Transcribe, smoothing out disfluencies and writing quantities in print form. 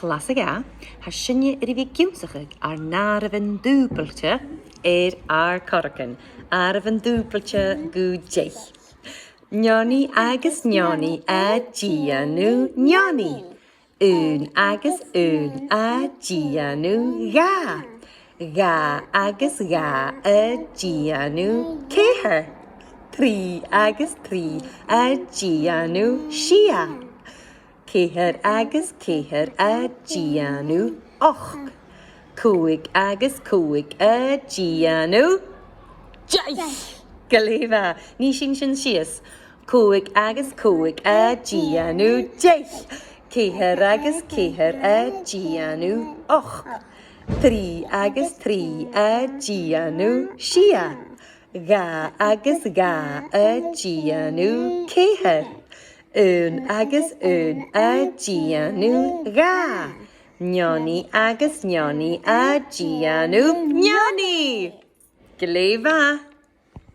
Clasig A, has sinne fi gymsachig ar narfyn dùbailte ar corcan. Arfyn dùbailte gw jeich. Njoni agus njoni a gia nu njoni. Un agus un a gia nu ga. Ga agus ga a gia nu ceher. Tri agus tri a gia nu shia. Ceher agus ceher a gia nu och. Cwig agus cwig a gia nu jaith. Galéfa, ní sin sias. Cwig agus cwig a gia nu jaith. Ceher agus ceher a gia nu och. Tri agus tri a gia nu shia. Ga agus ga a gia nu ceher. Un agus un a gia nu ga. Njoni agus njoni a gia nu njoni. Galéfa.